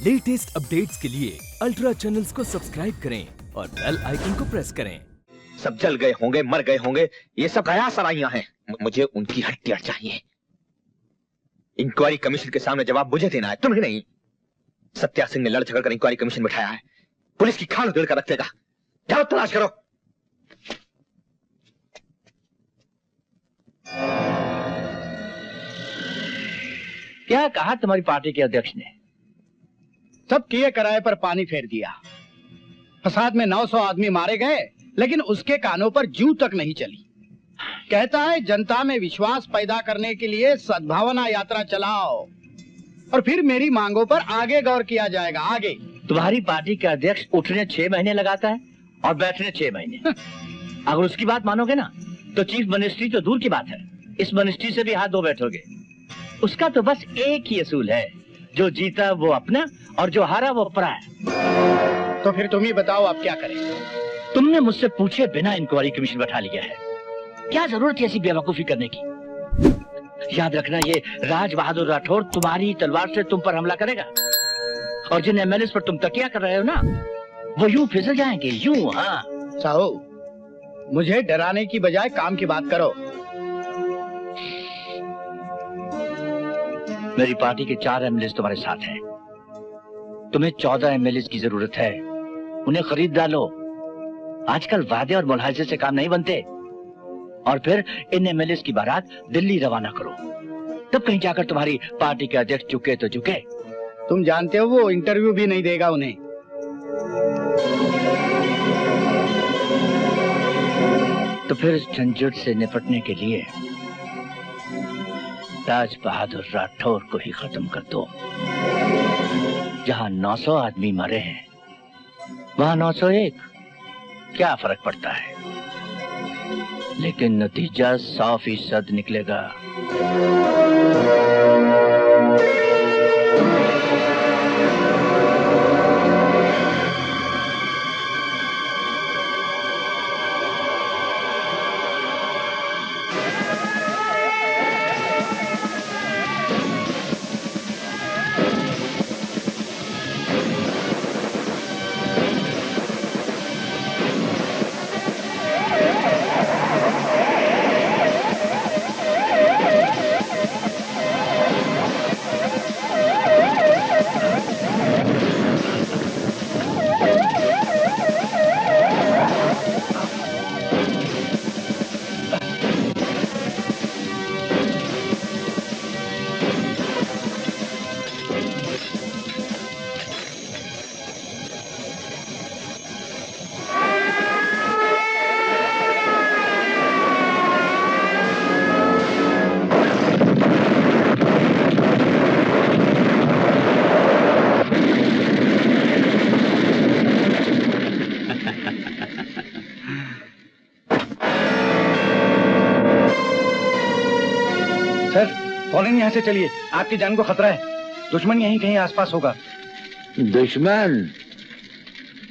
Latest updates के लिए ultra channels को सब्सक्राइब करें और बेल आइकन को प्रेस करें। सब जल गए होंगे, मर गए होंगे, ये सब गया सराइयां हैं। मुझे उनकी हड्डियां चाहिए। इंक्वायरी कमीशन के सामने जवाब मुझे देना है, तुम्हें नहीं। सत्या सिंह ने लड़ झगड़ कर इंक्वायरी कमीशन बिठाया है, पुलिस की खाल उधेड़ कर रख देगा। जाओ तलाश करो। क्या कहा तुम्हारी पार्टी के अध्यक्ष ने? सब किए कराए पर पानी फेर दिया। फसाद में 900 आदमी मारे गए, लेकिन उसके कानों पर जूं तक नहीं चली। कहता है जनता में विश्वास पैदा करने के लिए सद्भावना यात्रा चलाओ और फिर मेरी मांगों पर आगे गौर किया जाएगा। आगे तुम्हारी पार्टी के अध्यक्ष उठने 6 महीने लगाता है और बैठने 6 महीने। अगर उसकी बात मानोगे ना तो चीफ मिनिस्ट्री तो दूर की बात है, इस मिनिस्ट्री से भी हाथ धो बैठोगे। उसका तो बस एक ही असूल है, जो जीता वो अपना और जो हारा वो पराया। तो फिर तुम ही बताओ अब क्या करें। तुमने मुझसे पूछे बिना इंक्वायरी कमीशन बैठा लिया है, क्या जरूरत है ऐसी बेवकूफी करने की? याद रखना, ये राज बहादुर राठौर तुम्हारी तलवार से तुम पर हमला करेगा और जिन एमएलए पर तुम तकिया कर रहे हो ना, वो यूं फिसल जाएंगे, यूं। हाँ साहू, मुझे डराने की बजाय काम की बात करो। मेरी पार्टी के 4 एमएलए तुम्हारे साथ हैं। तुम्हें 14 एमएलए की जरूरत है, उन्हें खरीद डालो। आजकल वादे और मुलाहिजे से काम नहीं बनते। और फिर इन एमएलए की बारात दिल्ली रवाना करो, तब कहीं जाकर तुम्हारी पार्टी के अध्यक्ष झुके तो झुके। तुम जानते हो वो इंटरव्यू भी नहीं देगा उन्हें। तो फिर इस झंझट से निपटने के लिए राज बहादुर राठौर को ही खत्म कर दो। जहां 900 आदमी मरे हैं वहां 901, क्या फर्क पड़ता है? लेकिन नतीजा 100% निकलेगा। फौरन यहाँ से चलिए, आपकी जान को खतरा है। दुश्मन यहीं कहीं आसपास होगा। दुश्मन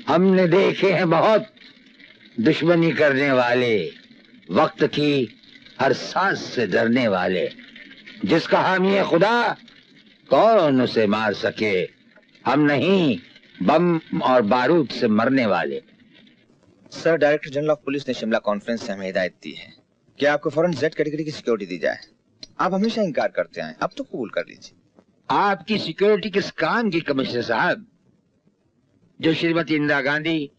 हमने देखे हैं बहुत, दुश्मनी करने वाले, वक्त की हर सांस से डरने वाले। जिसका हामी है खुदा, कौन उसे मार सके? हम नहीं, बम और बारूद से मरने वाले। Sir, director general of police ने शिमला कॉन्फ्रेंस से हमें हिदायत दी है कि आपको फौरन Z कैटेगरी की सिक्योरिटी दी जाए। आप हमेशा इनकार करते हैं, अब तो कबूल कर लीजिए। आपकी सिक्योरिटी किस काम की कमिश्नर साहब? जो श्रीमती इंदिरा गांधी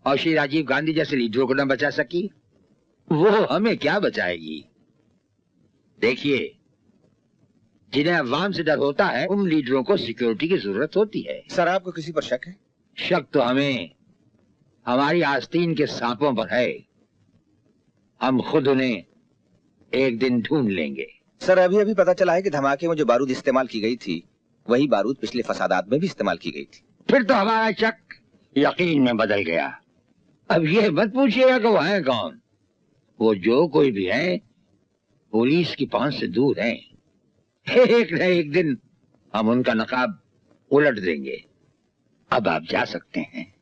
और श्री राजीव गांधी जैसे लीडरों को न बचा सकी, वो हमें क्या बचाएगी? देखिए, जिन्हें अवाम से डर होता है, उन लीडरों को सिक्योरिटी की जरूरत होती है। सर, आपको किसी पर शक है? शक तो हमें हमारी आस्तीन के सांपों पर है। हम खुद उन्हें एक दिन ढूंढ लेंगे। सर, अभी पता चला है कि धमाके में जो बारूद इस्तेमाल की गई थी, वही बारूद पिछले फसादात में भी इस्तेमाल की गई थी। फिर तो हमारा शक यकीन में बदल गया। अब ये मत पूछिएगा कि वो है कौन। वो जो कोई भी है, पुलिस की पहुंच से दूर है। एक न एक दिन हम उनका नकाब उलट देंगे। अब आप जा सकते हैं।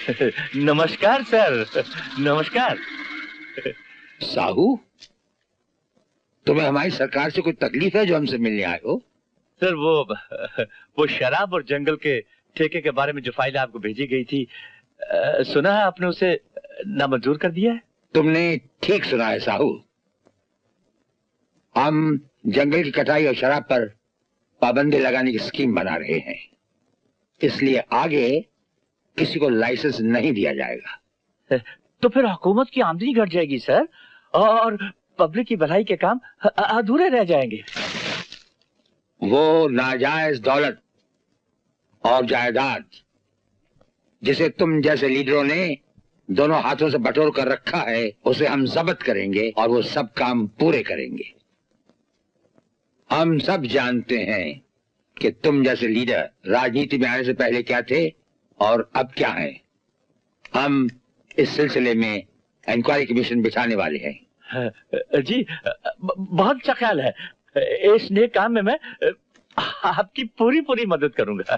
नमस्कार सर, नमस्कार। साहू, तुम्हें हमारी सरकार से कोई तकलीफ है जो हमसे मिलने आए हो? सर वो शराब और जंगल के ठेके के बारे में जो फाइल आपको भेजी गई थी, सुना है आपने उसे नामंजूर कर दिया है? तुमने ठीक सुना है साहू। हम जंगल की कटाई और शराब पर पाबंदी लगाने की स्कीम बना रहे हैं, इसलिए आगे किसी को लाइसेंस नहीं दिया जाएगा। तो फिर हुकूमत की आमदनी घट जाएगी सर, और पब्लिक की भलाई के काम अधूरे रह जाएंगे। वो नाजायज दौलत और जायदाद जिसे तुम जैसे लीडरों ने दोनों हाथों से बटोर कर रखा है, उसे हम जब्त करेंगे और वो सब काम पूरे करेंगे। हम सब जानते हैं कि तुम जैसे लीडर राजनीति में आने से पहले क्या थे और अब क्या हैं। हम इस सिलसिले में इंक्वायरी कमीशन बिछाने वाले हैं। जी, बहुत अच्छा ख्याल है। इस नेक काम में मैं आपकी पूरी पूरी मदद करूंगा।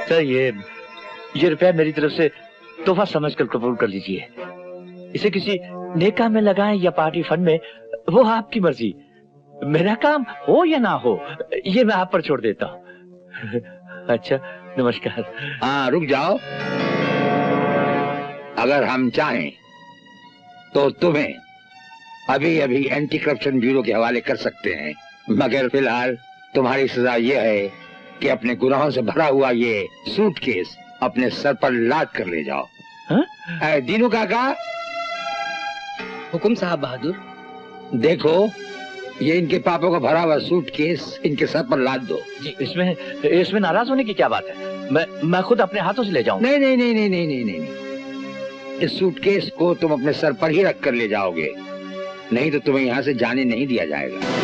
सर, ये रुपया मेरी तरफ से तोहफा समझकर कबूल कर लीजिए। इसे किसी नेक काम में लगाएं या पार्टी फंड में, वो आपकी मर्जी। मेरा काम हो या ना हो, ये मैं आप पर छोड़ देता हूँ। अच्छा, नमस्कार। हाँ, रुक जाओ। अगर हम चाहें तो तुम्हें अभी अभी एंटी करप्शन ब्यूरो के हवाले कर सकते हैं, मगर फिलहाल तुम्हारी सजा यह है कि अपने गुनाहों से भरा हुआ ये सूटकेस अपने सर पर लाद कर ले जाओ। दीनू काका। हुकुम साहब बहादुर। देखो, ये इनके पापों का भरा हुआ सूटकेस इनके सर पर लाद दो। जी, इसमें नाराज होने की क्या बात है? मैं खुद अपने हाथों से ले जाऊं। नहीं नहीं नहीं नहीं नहीं नहीं नहीं, इस सूटकेस को तुम अपने सर पर ही रख कर ले जाओगे, नहीं तो तुम्हें यहाँ से जाने नहीं दिया जाएगा।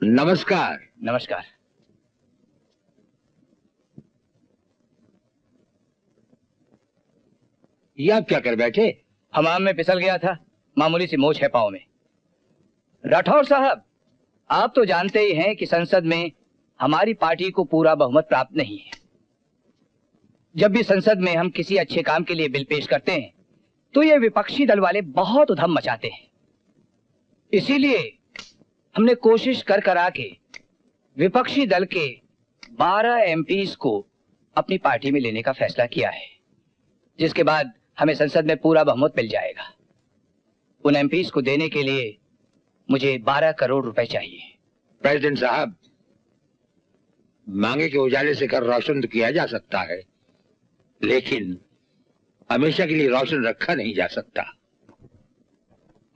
नमस्कार। नमस्कार। ये आप क्या कर बैठे? हमाम में फिसल गया था, मामूली सी मोच है पाँव में। राठौर साहब, आप तो जानते ही हैं कि संसद में हमारी पार्टी को पूरा बहुमत प्राप्त नहीं है। जब भी संसद में हम किसी अच्छे काम के लिए बिल पेश करते हैं तो ये विपक्षी दल वाले बहुत उधम मचाते हैं। इसीलिए हमने कोशिश कर करा के विपक्षी दल के 12 एमपीज को अपनी पार्टी में लेने का फैसला किया है, जिसके बाद हमें संसद में पूरा बहुमत मिल जाएगा। उन एमपीज को देने के लिए मुझे 12 करोड़ रुपए चाहिए। प्रेसिडेंट साहब, मांगे के उजाले से घर रोशन तो किया जा सकता है, लेकिन हमेशा के लिए रोशन रखा नहीं जा सकता।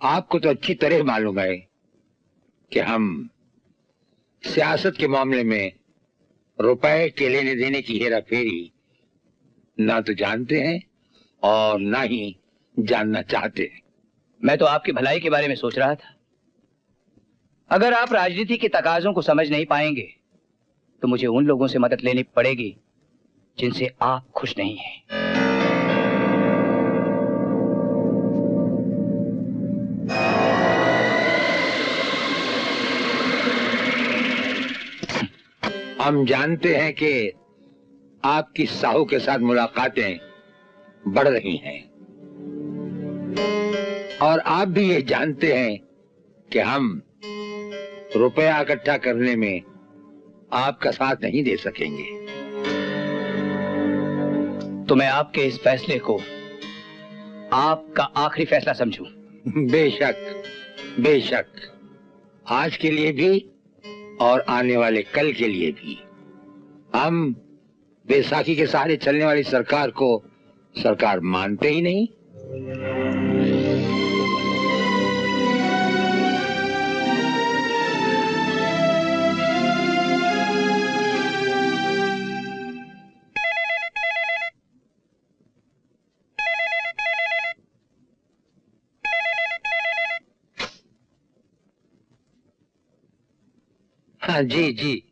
आपको तो अच्छी तरह मालूम है कि हम सियासत के मामले में रुपए के लेने देने की हेरा फेरी ना तो जानते हैं और ना ही जानना चाहते हैं। मैं तो आपकी भलाई के बारे में सोच रहा था। अगर आप राजनीति के तकाजों को समझ नहीं पाएंगे तो मुझे उन लोगों से मदद लेनी पड़ेगी जिनसे आप खुश नहीं हैं। हम जानते हैं कि आपकी साहू के साथ मुलाकातें बढ़ रही हैं, और आप भी ये जानते हैं कि हम रुपया इकट्ठा करने में आपका साथ नहीं दे सकेंगे। तो मैं आपके इस फैसले को आपका आखिरी फैसला समझूं। बेशक बेशक, आज के लिए भी और आने वाले कल के लिए भी। हम बैसाखी के सहारे चलने वाली सरकार को सरकार मानते ही नहीं। हाँ जी जी।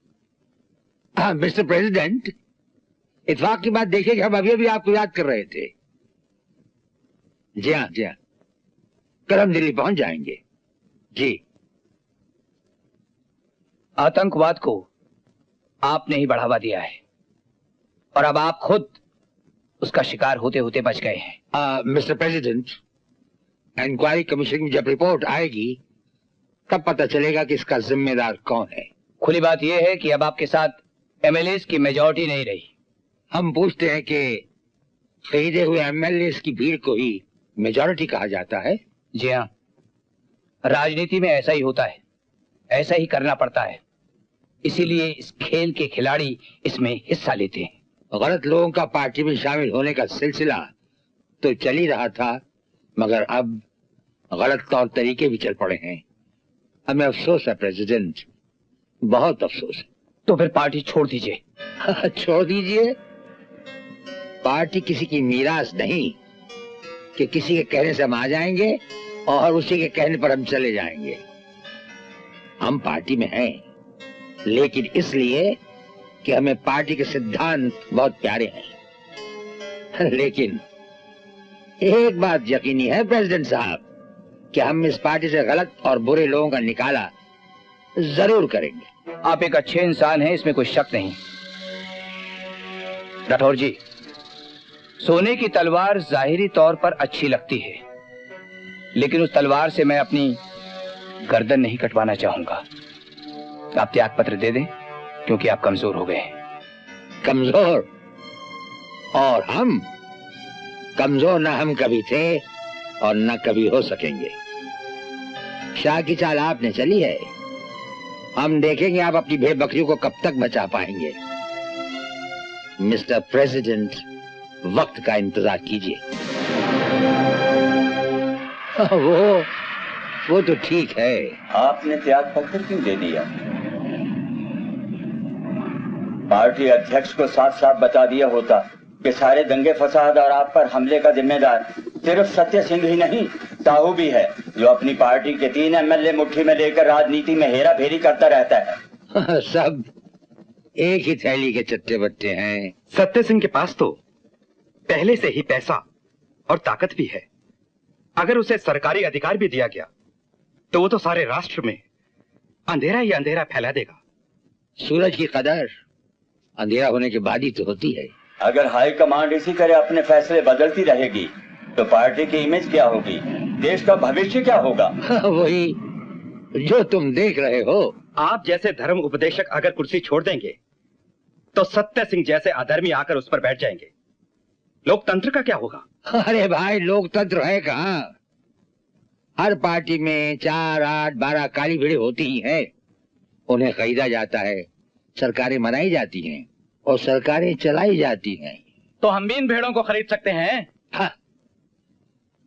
हाँ मिस्टर प्रेसिडेंट, इत्तेफाक की बात देखिए कि हम अभी अभी आपको याद कर रहे थे। जी हाँ जी हाँ, कल हम दिल्ली पहुंच जाएंगे। जी। आतंकवाद को आपने ही बढ़ावा दिया है और अब आप खुद उसका शिकार होते होते बच गए हैं। मिस्टर प्रेसिडेंट, इंक्वायरी कमीशन की जब रिपोर्ट आएगी तब पता चलेगा कि इसका जिम्मेदार कौन है। खुली बात यह है कि अब आपके साथ एमएलए की मेजॉरिटी नहीं रही। हम पूछते हैं कि खरीदे हुए एमएलए की भीड़ को ही मेजॉरिटी कहा जाता है। जी हाँ, राजनीति में ऐसा ही होता है, ऐसा ही करना पड़ता है। इसीलिए इस खेल के खिलाड़ी इसमें हिस्सा लेते हैं। गलत लोगों का पार्टी में शामिल होने का सिलसिला तो चल ही रहा था, मगर अब गलत तौर तरीके भी चल पड़े हैं। हमें अफसोस है प्रेसिडेंट, बहुत अफसोस है। तो फिर पार्टी छोड़ दीजिए। छोड़ दीजिए? पार्टी किसी की मीरास नहीं कि किसी के कहने से हम आ जाएंगे और उसी के कहने पर हम चले जाएंगे। हम पार्टी में हैं, लेकिन इसलिए कि हमें पार्टी के सिद्धांत बहुत प्यारे हैं। लेकिन एक बात यकीनी है प्रेसिडेंट साहब कि हम इस पार्टी से गलत और बुरे लोगों का निकाला जरूर करेंगे। आप एक अच्छे इंसान हैं, इसमें कोई शक नहीं। राठौर जी, सोने की तलवार जाहिरी तौर पर अच्छी लगती है, लेकिन उस तलवार से मैं अपनी गर्दन नहीं कटवाना चाहूंगा। आप त्याग पत्र दे दें, क्योंकि आप कमजोर हो गए हैं। कमजोर? और हम कमजोर ना हम कभी थे और न कभी हो सकेंगे। शाह की चाल आपने चली है, हम देखेंगे आप अपनी भेड़ बकरियों को कब तक बचा पाएंगे। मिस्टर प्रेसिडेंट, वक्त का इंतजार कीजिए। वो तो ठीक है। आपने त्याग पत्र क्यों दे दिया? पार्टी अध्यक्ष को साफ साफ बता दिया होता कि सारे दंगे फसाद और आप पर हमले का जिम्मेदार सिर्फ सत्य सिंह ही नहीं, साहू भी है, जो अपनी पार्टी के 3 एमएलए मुट्ठी में लेकर राजनीति में हेरा फेरी करता रहता है। सब एक ही थैली के चट्टे बट्टे हैं। सत्य सिंह के पास तो पहले से ही पैसा और ताकत भी है। अगर उसे सरकारी अधिकार भी दिया गया तो वो तो सारे राष्ट्र में अंधेरा ही अंधेरा फैला देगा। सूरज की कदर अंधेरा होने के बाद ही तो होती है। अगर हाई कमांड इसी तरह अपने फैसले बदलती रहेगी तो पार्टी की इमेज क्या होगी, देश का भविष्य क्या होगा? वही जो तुम देख रहे हो। आप जैसे धर्म उपदेशक अगर कुर्सी छोड़ देंगे तो सत्य सिंह जैसे अधर्मी आकर उस पर बैठ जाएंगे। लोकतंत्र का क्या होगा? अरे भाई, लोकतंत्र है कहाँ? हर पार्टी में 4, 8, 12 काली भीड़ें होती ही हैं। उन्हें खरीदा जाता है, सरकारें बनाई जाती हैं और सरकारें चलाई जाती हैं। तो हम भी इन भेड़ों को खरीद सकते हैं? हाँ,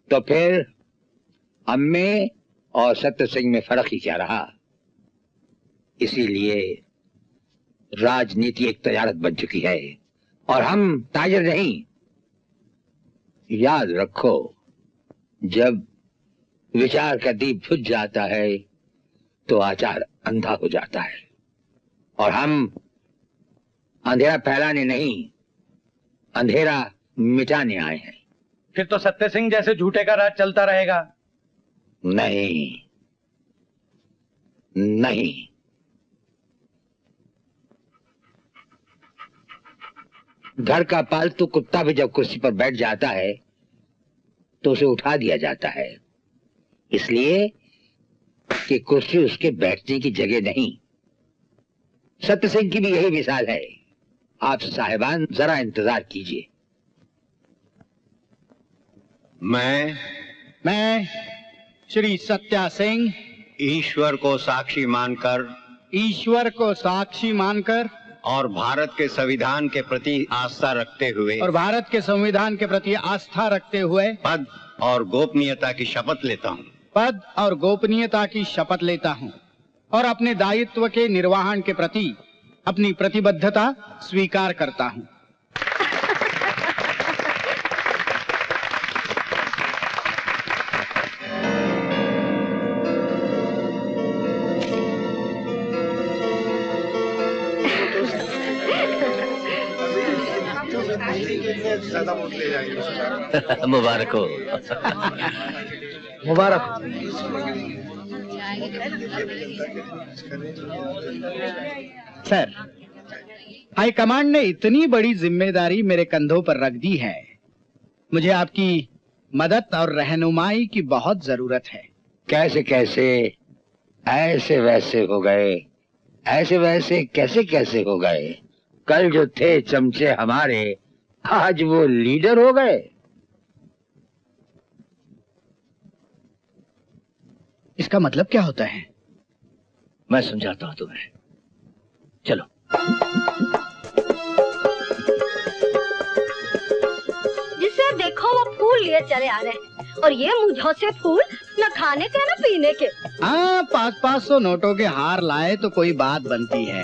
तो फिर हम में और सत्य सिंह में फर्क ही क्या रहा? इसीलिए राजनीति एक तजारत बन चुकी है और हम ताजर नहीं। याद रखो, जब विचार का दीप बुझ जाता है तो आचार अंधा हो जाता है, और हम अंधेरा फैलाने नहीं, अंधेरा मिटाने आए हैं। फिर तो सत्य सिंह जैसे झूठे का राज चलता रहेगा। नहीं नहीं, घर का पालतू कुत्ता भी जब कुर्सी पर बैठ जाता है तो उसे उठा दिया जाता है, इसलिए कि कुर्सी उसके बैठने की जगह नहीं। सत्य सिंह की भी यही मिसाल है। आप साहिबान जरा इंतजार कीजिए। मैं श्री सत्या सिंह ईश्वर को साक्षी मानकर और भारत के संविधान के प्रति आस्था रखते हुए पद और गोपनीयता की शपथ लेता हूँ और अपने दायित्व के निर्वहन के प्रति अपनी प्रतिबद्धता स्वीकार करता हूँ। मुबारक हो। मुबारक। सर, हाईकमांड ने इतनी बड़ी जिम्मेदारी मेरे कंधों पर रख दी है, मुझे आपकी मदद और रहनुमाई की बहुत जरूरत है। कैसे कैसे ऐसे वैसे हो गए, ऐसे वैसे कैसे कैसे हो गए? कल जो थे चमचे हमारे, आज वो लीडर हो गए। इसका मतलब क्या होता है? मैं समझाता हूं तुम्हें, चलो। जिसे देखो वो फूल लिए चले आ रहे हैं, और ये मुझे से फूल न खाने के न पीने के। हाँ, 500 नोटों के हार लाए तो कोई बात बनती है।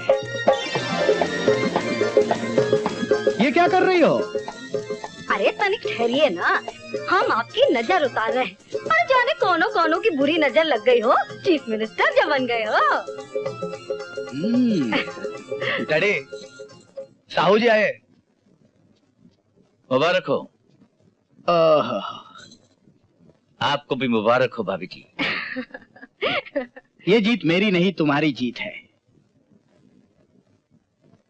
ये क्या कर रही हो? अरे तनिक ठहरिए ना, हम आपकी नजर उतार रहे हैं। और जाने कौनों कौनों की बुरी नजर लग गई हो, चीफ मिनिस्टर जब बन गए हो। डैडी, साहू जी आए। मुबारक हो। आपको भी मुबारक हो भाभी जी। ये जीत मेरी नहीं, तुम्हारी जीत है।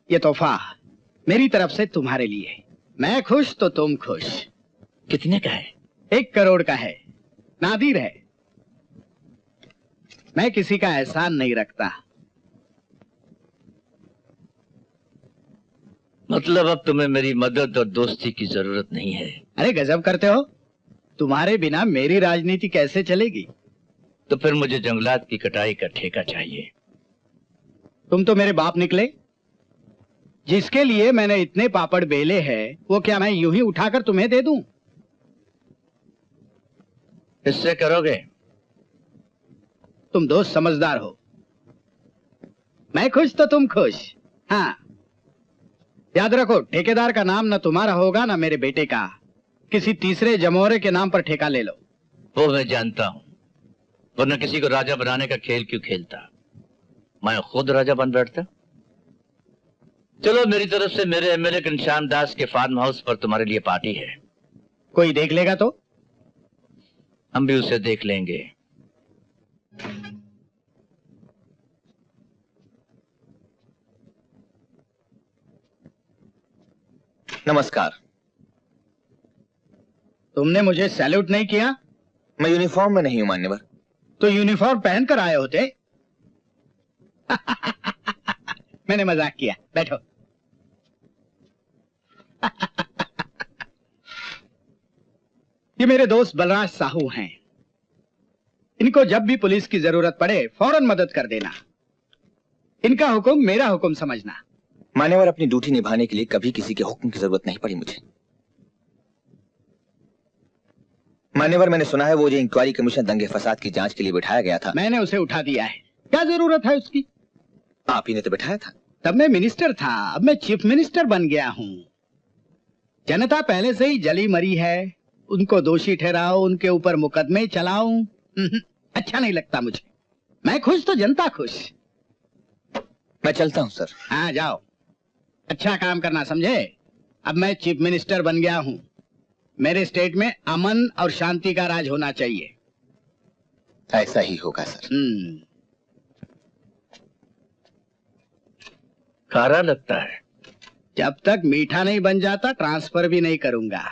ये तोहफा मेरी तरफ से तुम्हारे लिए। मैं खुश तो तुम खुश। कितने का है? 1 करोड़ का है। नादिर है। मैं किसी का एहसान नहीं रखता। मतलब अब तुम्हें मेरी मदद और दोस्ती की जरूरत नहीं है? अरे गजब करते हो, तुम्हारे बिना मेरी राजनीति कैसे चलेगी? तो फिर मुझे जंगलात की कटाई का ठेका चाहिए। तुम तो मेरे बाप निकले। जिसके लिए मैंने इतने पापड़ बेले हैं, वो क्या मैं यूं ही उठाकर तुम्हें दे दूं? इससे करोगे? तुम दोस्त समझदार हो। मैं खुश तो तुम खुश। हाँ, याद रखो, ठेकेदार का नाम न तुम्हारा होगा न मेरे बेटे का। किसी तीसरे जमोरे के नाम पर ठेका ले लो। वो मैं जानता हूं, वरना किसी को राजा बनाने का खेल क्यों खेलता? मैं खुद राजा बन बैठता। चलो, मेरी तरफ से मेरे एमएलए घनश्याम दास के फार्म हाउस पर तुम्हारे लिए पार्टी है। कोई देख लेगा तो? हम भी उसे देख लेंगे। नमस्कार। तुमने मुझे सैल्यूट नहीं किया? मैं यूनिफॉर्म में नहीं हूं मान्यवर। तो यूनिफॉर्म पहनकर आए होते। मैंने मजाक किया, बैठो। ये मेरे दोस्त बलराज साहू हैं। इनको जब भी पुलिस की जरूरत पड़े फौरन मदद कर देना। इनका हुक्म मेरा हुक्म समझना। मान्यवर, अपनी ड्यूटी निभाने के लिए कभी किसी के हुक्म की जरूरत नहीं पड़ी मुझे। मान्यवर, मैंने सुना है वो जो इंक्वायरी कमीशन दंगे फसाद की जांच के लिए बिठाया गया था, मैंने उसे उठा दिया है। क्या जरूरत है उसकी? आप ही ने तो बिठाया था। तब मैं मिनिस्टर था, अब मैं चीफ मिनिस्टर बन गया हूं। जनता पहले से ही जली मरी है। उनको दोषी ठहराओ, उनके ऊपर मुकदमे चलाओ, अच्छा नहीं लगता मुझे। मैं खुश तो जनता खुश। मैं चलता हूं सर। हाँ, जाओ। अच्छा काम करना, समझे? अब मैं चीफ मिनिस्टर बन गया हूं। मेरे स्टेट में अमन और शांति का राज होना चाहिए। ऐसा ही होगा सर। खारा लगता है। जब तक मीठा नहीं बन जाता ट्रांसफर भी नहीं करूंगा।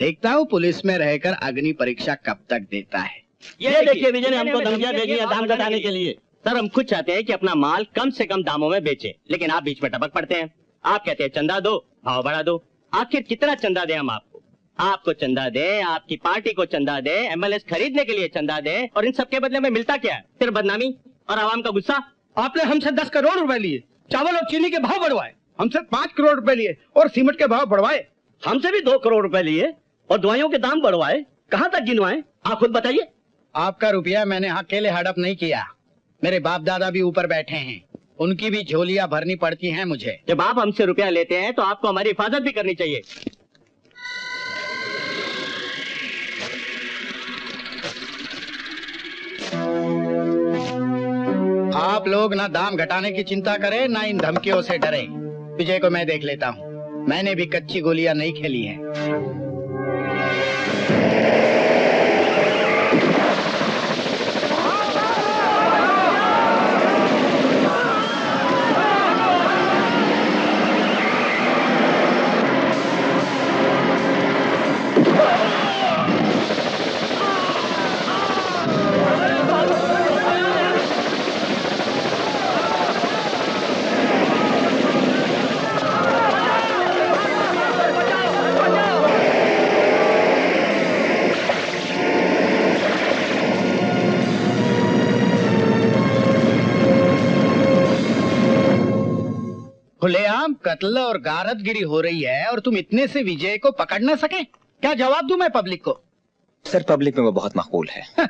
देखता हूँ पुलिस में रहकर अग्नि परीक्षा कब तक देता है। ये देखिए विजय ने हमको धमकियां दे दी है दाम घटाने के लिए। सर, हम खुद चाहते हैं कि अपना माल कम से कम दामों में बेचे, लेकिन आप बीच में टपक पड़ते हैं। आप कहते हैं चंदा दो, भाव बढ़ा दो। आखिर कितना चंदा दें हम आपको? आपको चंदा दें, आपकी पार्टी को चंदा दें, एमएलए खरीदने के लिए चंदा दें, और इन सबके बदले में मिलता क्या है? फिर बदनामी और आवाम का गुस्सा। आपने हमसे 10 करोड़ रुपए लिए, चावल और चीनी के भाव बढ़वाए। हमसे 5 करोड़ रुपए लिए और सीमेंट के भाव बढ़वाए। हमसे भी 2 करोड़ रुपए लिए और दवाइयों के दाम बढ़वाए। कहाँ तक गिनवाए, आप खुद बताइए। आपका रुपया मैंने अकेले हड़प नहीं किया। मेरे बाप दादा भी ऊपर बैठे हैं, उनकी भी झोलियां भरनी पड़ती हैं मुझे। जब आप हमसे रुपया लेते हैं तो आपको हमारी हिफाजत भी करनी चाहिए। आप लोग ना दाम घटाने की चिंता करें, ना इन धमकियों से डरें। विजय को मैं देख लेता हूँ। मैंने भी कच्ची गोलियां नहीं खेली हैं। खुलेआम कत्ल और गारतगिरी हो रही है और तुम इतने से विजय को पकड़ न सके? क्या जवाब दूं मैं पब्लिक को? सर, पब्लिक में वो बहुत मकबूल है।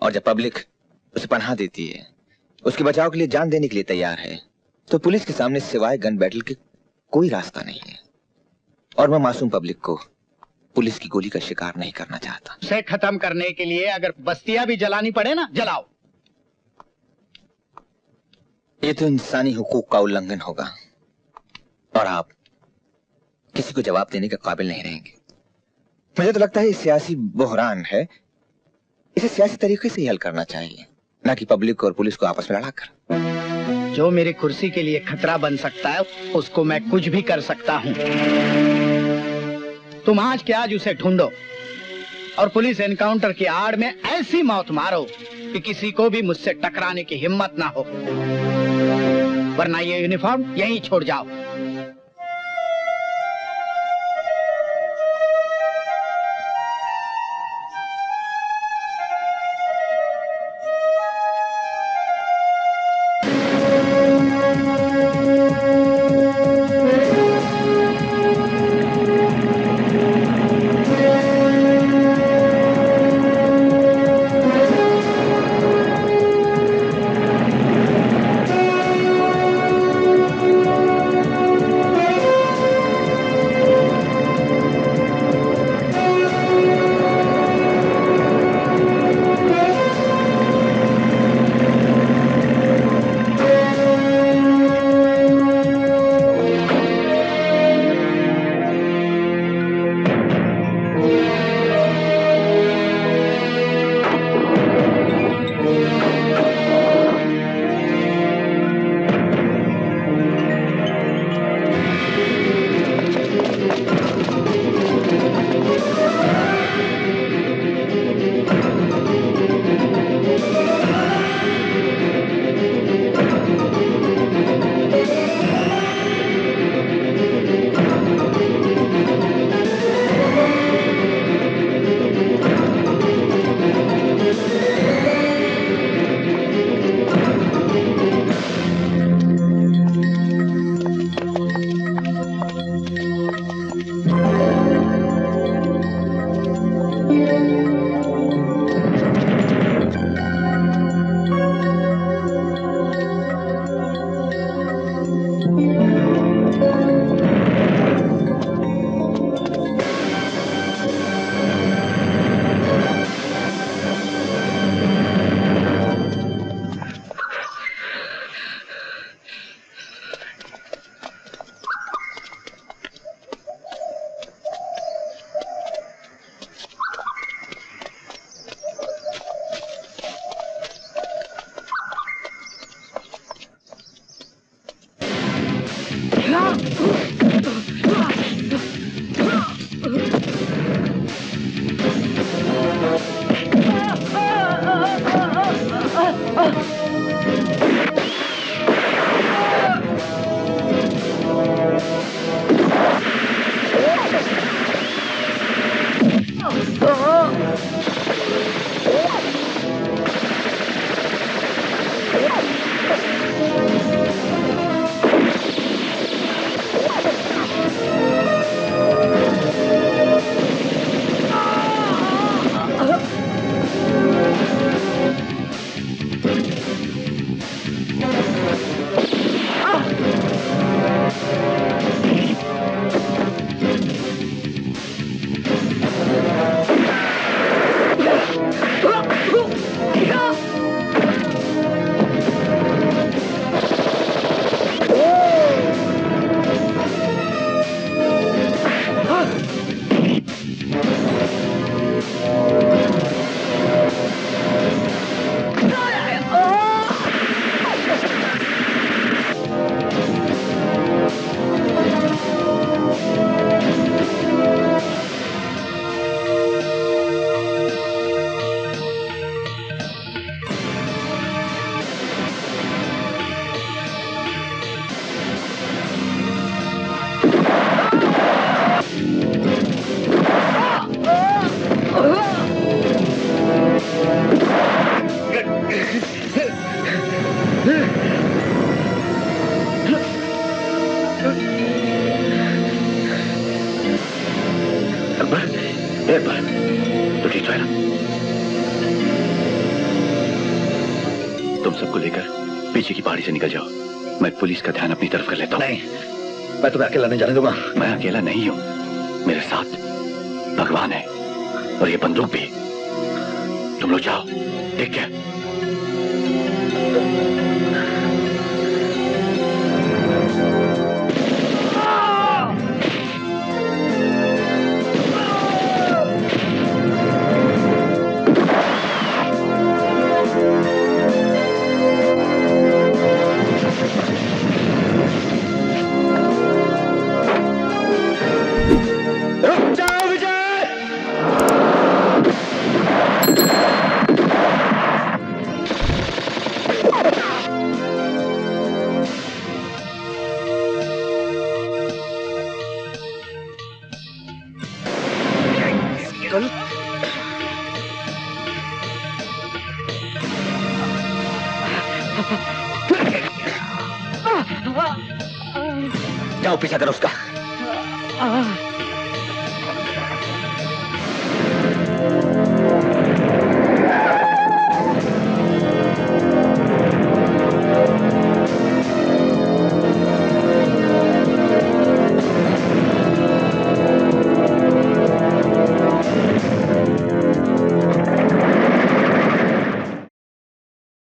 और जब पब्लिक उसे पनाह देती है, उसके बचाव के लिए जान देने के लिए तैयार है, तो पुलिस के सामने सिवाय गन बैटल के कोई रास्ता नहीं है। और मैं मासूम पब्लिक को पुलिस की गोली का शिकार नहीं करना चाहता। उसे खत्म करने के लिए अगर बस्तियां भी जलानी पड़े ना, जलाओ। ये तो इंसानी हुकूक का उल्लंघन होगा और आप किसी को जवाब देने के काबिल नहीं रहेंगे। मुझे तो लगता है ये सियासी बहरान है, इसे सियासी तरीके से ही हल करना चाहिए, ना कि पब्लिक और पुलिस को आपस में लड़ाकर। जो मेरी कुर्सी के लिए खतरा बन सकता है उसको मैं कुछ भी कर सकता हूँ। तुम आज के आज उसे ढूंढो और पुलिस एनकाउंटर की आड़ में ऐसी मौत मारो कि किसी को भी मुझसे टकराने की हिम्मत ना हो, वरना ये यूनिफॉर्म यहीं छोड़ जाओ। देर बाद तो ठीक है ना? तुम सबको लेकर पीछे की पहाड़ी से निकल जाओ। मैं पुलिस का ध्यान अपनी तरफ कर लेता हूँ। नहीं, मैं तुम्हें अकेला नहीं जाने दूंगा। मैं अकेला नहीं हूँ, मेरे साथ भगवान है और ये बंदूक भी। तुम लोग जाओ, ठीक है? जाओ पीछा करो उसका।